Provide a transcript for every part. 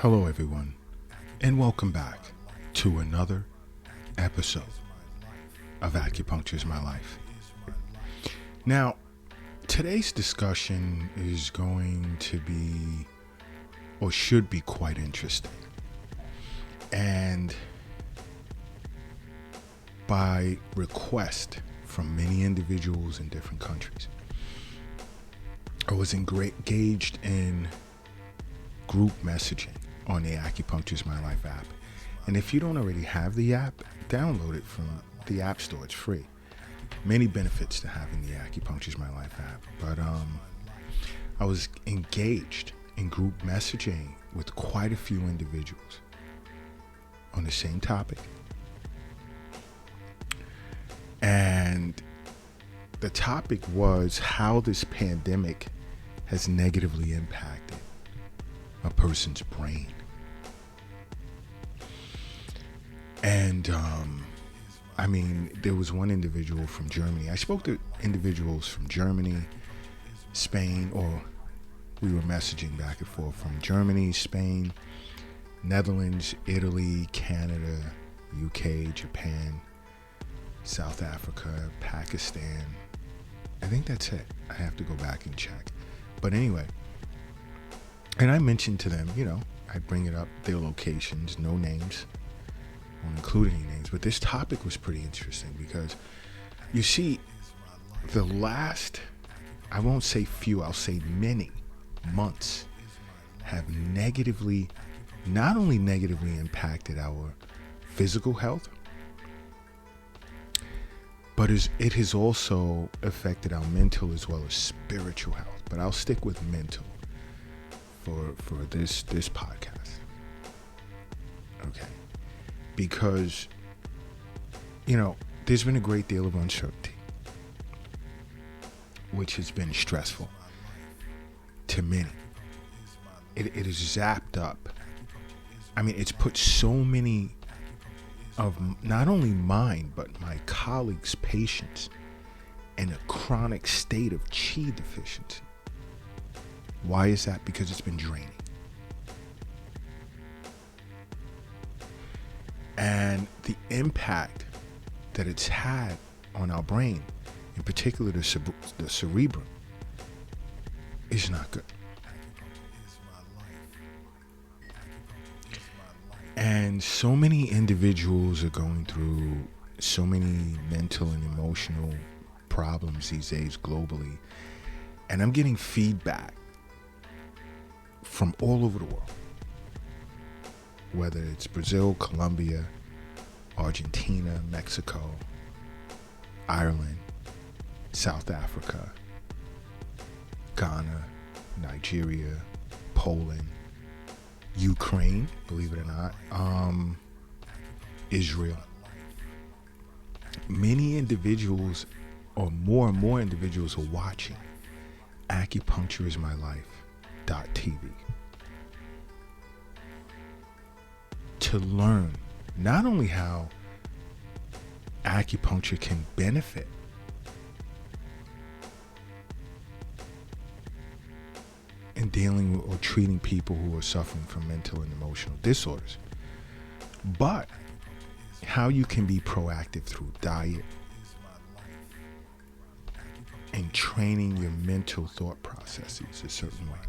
Hello, everyone, and welcome back to another episode of Acupuncture is My Life. Now, today's discussion is going to be, or should be, quite interesting. And by request from many individuals in different countries, I was engaged in group messaging on the Acupuncture is My Life app. And if you don't already have the app, download it from the App Store. It's free. Many benefits to having the Acupuncture is My Life app. But I was engaged in group messaging with quite a few individuals on the same topic. And the topic was how this pandemic has negatively impacted a person's brain. And there was one individual from Germany. I spoke to individuals from Germany, Spain, or we were messaging back and forth from Germany, Spain, Netherlands, Italy, Canada, UK, Japan, South Africa, Pakistan. I think that's it. I have to go back and check. But anyway, and I mentioned to them, I bring it up, their locations, no names, won't include any names, but this topic was pretty interesting because, you see, the last, I won't say few, I'll say many months have not only negatively impacted our physical health, but it has also affected our mental as well as spiritual health. But I'll stick with mental for this podcast. Okay. Because, there's been a great deal of uncertainty, which has been stressful to many. It has zapped up. It's put so many of not only mine, but my colleagues' patients in a chronic state of chi deficiency. Why is that? Because it's been draining. And the impact that it's had on our brain, in particular the cerebrum, is not good. And so many individuals are going through so many mental and emotional problems these days globally. And I'm getting feedback from all over the world, whether it's Brazil, Colombia, Argentina, Mexico, Ireland, South Africa, Ghana, Nigeria, Poland, Ukraine, believe it or not, Israel. Many individuals, or more and more individuals, are watching Acupuncture is My Life.tv to learn not only how acupuncture can benefit in dealing with or treating people who are suffering from mental and emotional disorders, but how you can be proactive through diet and training your mental thought processes a certain way.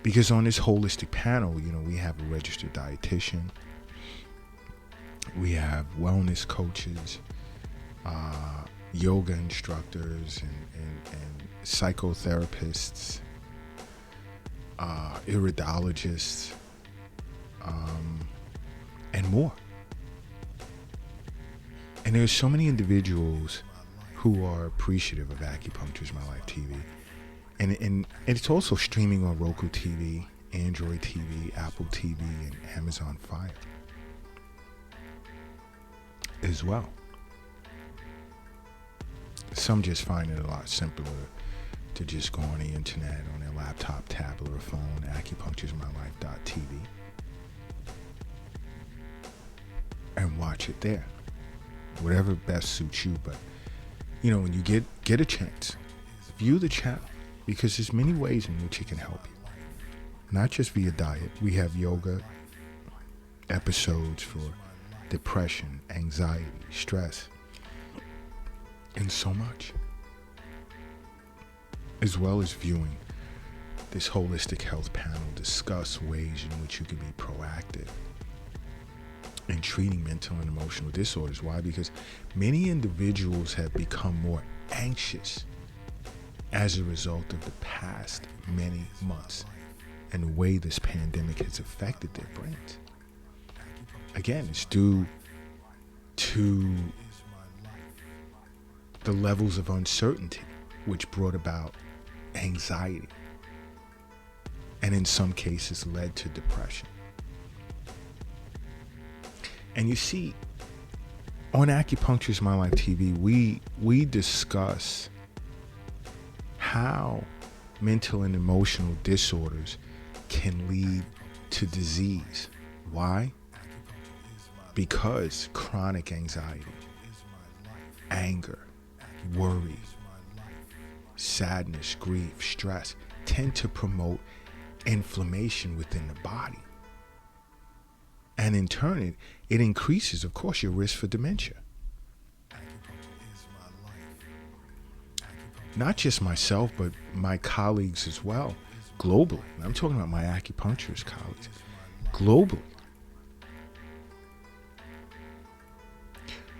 Because on this holistic panel, we have a registered dietitian, we have wellness coaches, yoga instructors, and psychotherapists, iridologists, and more. And there's so many individuals who are appreciative of Acupuncture is My Life TV. And it's also streaming on Roku TV, Android TV, Apple TV, and Amazon Fire as well. Some just find it a lot simpler to just go on the internet on their laptop, tablet, or phone, acupunctureismylife.tv, and watch it there. Whatever best suits you. But, when you get a chance, view the channel, because there's many ways in which it can help you. Not just via diet. We have yoga, episodes for depression, anxiety, stress, and so much. As well as viewing this holistic health panel discuss ways in which you can be proactive in treating mental and emotional disorders. Why? Because many individuals have become more anxious as a result of the past many months and the way this pandemic has affected their brains. Again, it's due to the levels of uncertainty which brought about anxiety and in some cases led to depression. And you see, on Acupuncture's My Life TV, we discuss how mental and emotional disorders can lead to disease. Why? Because chronic anxiety, anger, worry, sadness, grief, stress tend to promote inflammation within the body. And in turn, it increases, of course, your risk for dementia. Not just myself, but my colleagues as well, globally. I'm talking about my acupuncturist colleagues, globally.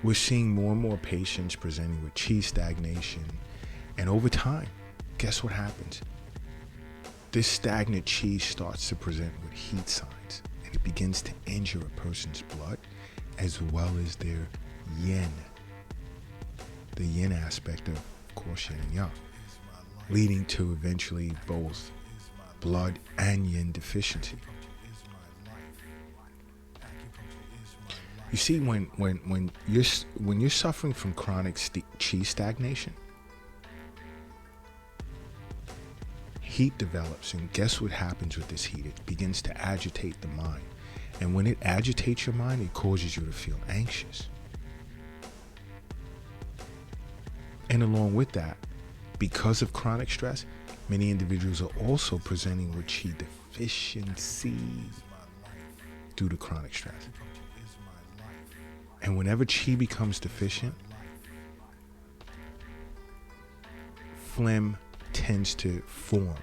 We're seeing more and more patients presenting with chi stagnation. And over time, guess what happens? This stagnant chi starts to present with heat signs. And it begins to injure a person's blood as well as their yin. The yin aspect of course, yin and yang, leading to eventually both blood and yin deficiency. You see, when you're suffering from chronic chi stagnation, heat develops, and guess what happens with this heat? It begins to agitate the mind, and when it agitates your mind, it causes you to feel anxious. And along with that, because of chronic stress, many individuals are also presenting with chi deficiency due to chronic stress. And whenever chi becomes deficient, phlegm tends to form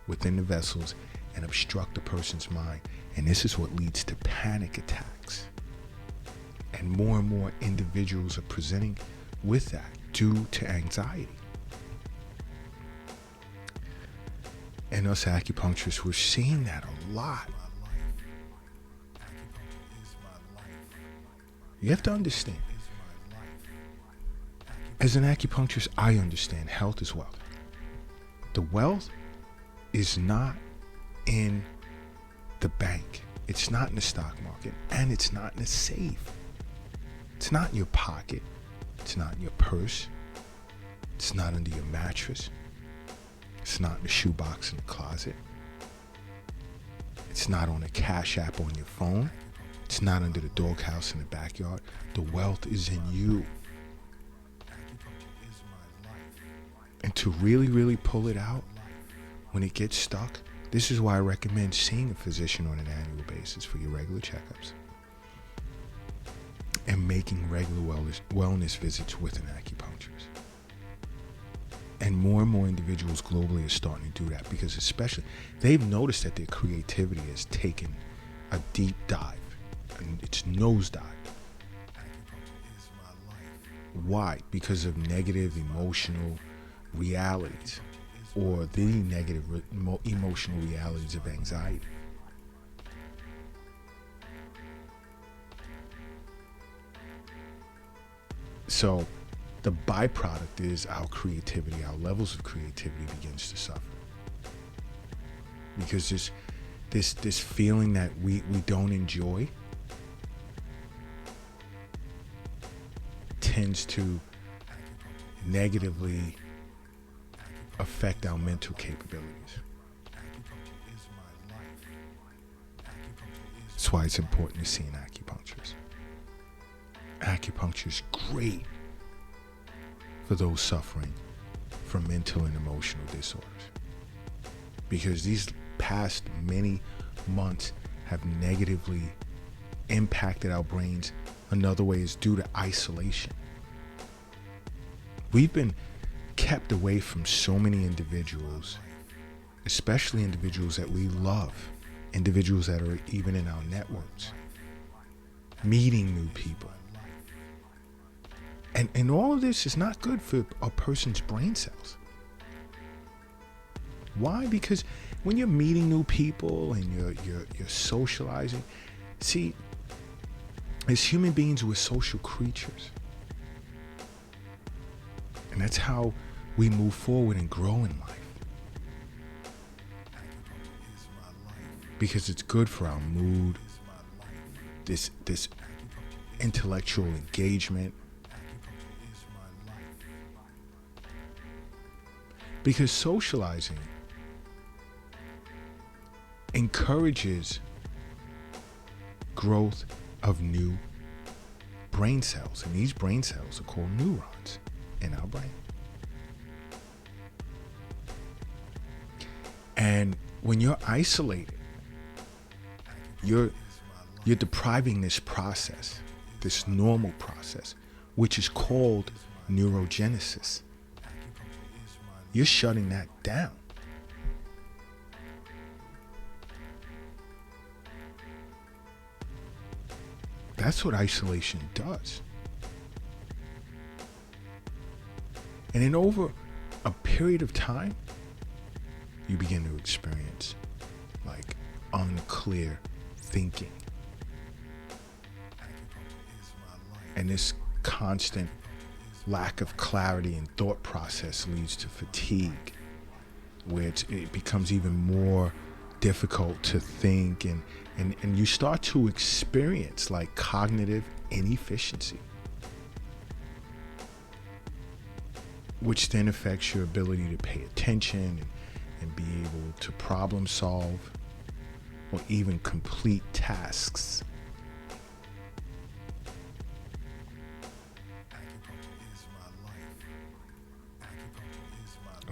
within the vessels and obstruct a person's mind. And this is what leads to panic attacks. And more individuals are presenting with that due to anxiety. And us acupuncturists, we're seeing that a lot. You have to understand, as an acupuncturist, I understand health is wealth. The wealth is not in the bank. It's not in the stock market, and it's not in a safe. It's not in your pocket. It's not in your purse. It's not under your mattress. It's not in the shoebox in the closet. It's not on a cash app on your phone. It's not under the doghouse in the backyard. The wealth is in you. And to really pull it out when it gets stuck, this is why I recommend seeing a physician on an annual basis for your regular checkups and making regular wellness visits with an acupuncturist. And more individuals globally are starting to do that because especially they've noticed that their creativity has taken a deep dive and it's nosedived. Why? Because of negative emotional realities or the negative emotional realities of anxiety. So the byproduct is our creativity, our levels of creativity begins to suffer. Because this feeling that we don't enjoy tends to negatively affect our mental capabilities. That's why it's important to see an acupuncturist. Acupuncture is great for those suffering from mental and emotional disorders, because these past many months have negatively impacted our brains. Another way is due to isolation. We've been kept away from so many individuals, especially individuals that we love, individuals that are even in our networks, meeting new people. And all of this is not good for a person's brain cells. Why? Because when you're meeting new people and you're socializing, see, as human beings, we're social creatures. And that's how we move forward and grow in life. Because it's good for our mood, this intellectual engagement. Because socializing encourages growth of new brain cells. And these brain cells are called neurons in our brain. And when you're isolated, you're depriving this process, this normal process, which is called neurogenesis. You're shutting that down. That's what isolation does. And then over a period of time, you begin to experience like unclear thinking. And this constant lack of clarity in thought process leads to fatigue, where it becomes even more difficult to think, and you start to experience like cognitive inefficiency, which then affects your ability to pay attention and be able to problem solve or even complete tasks.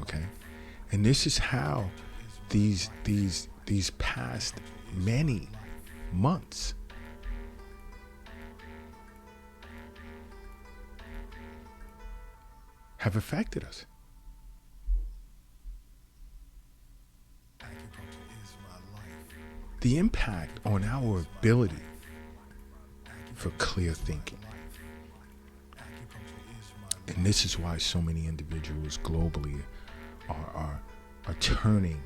Okay? And this is how these past many months have affected us. The impact on our ability for clear thinking. And this is why so many individuals globally are turning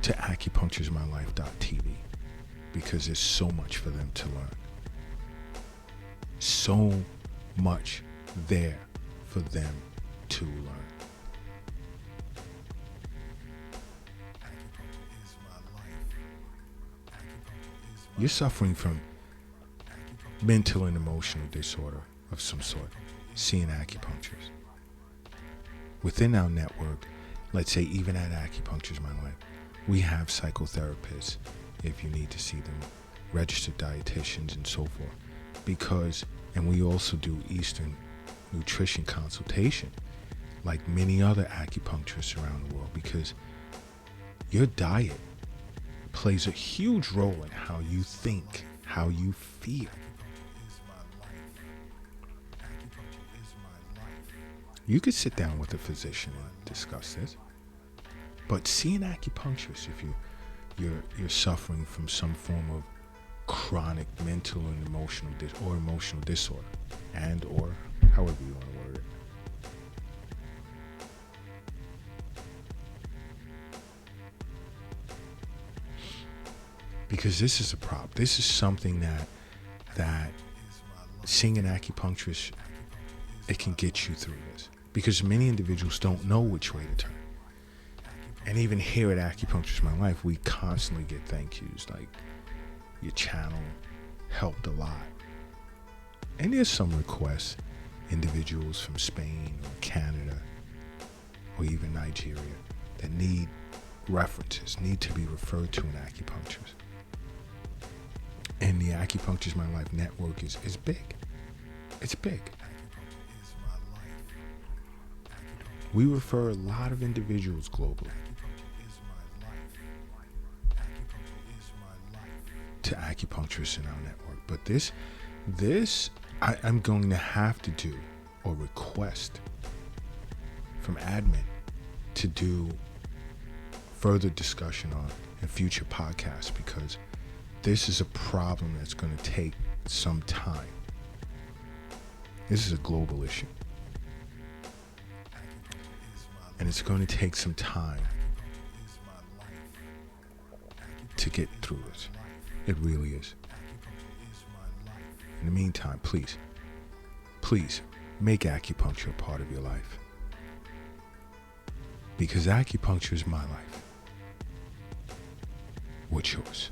to acupuncturesmylife.tv, because there's so much for them to learn. So much there for them to learn. You're suffering from mental and emotional disorder of some sort. See an acupuncturist. Within our network, let's say even at Acupuncture's My Life, we have psychotherapists if you need to see them, registered dietitians and so forth. And we also do Eastern nutrition consultation, like many other acupuncturists around the world, because your diet plays a huge role in how you think, how you feel. You could sit down with a physician and discuss this, but see an acupuncturist if you're suffering from some form of chronic mental and emotional disorder, and or however you want to word it. Because this is a problem. This is something that seeing an acupuncturist, it can get you through this. Because many individuals don't know which way to turn. And even here at Acupuncture's My Life, we constantly get thank yous like, your channel helped a lot. And there's some requests, individuals from Spain or Canada or even Nigeria that need references, need to be referred to an acupuncturist. And the Acupuncture's My Life network is big. It's big. We refer a lot of individuals globally. to acupuncturists in our network. But I'm going to have to do or request from admin to do further discussion on in future podcasts, because this is a problem that's going to take some time. This is a global issue. And it's going to take some time to get through it. It really is. In the meantime, please make acupuncture a part of your life. Because acupuncture is my life. What's yours?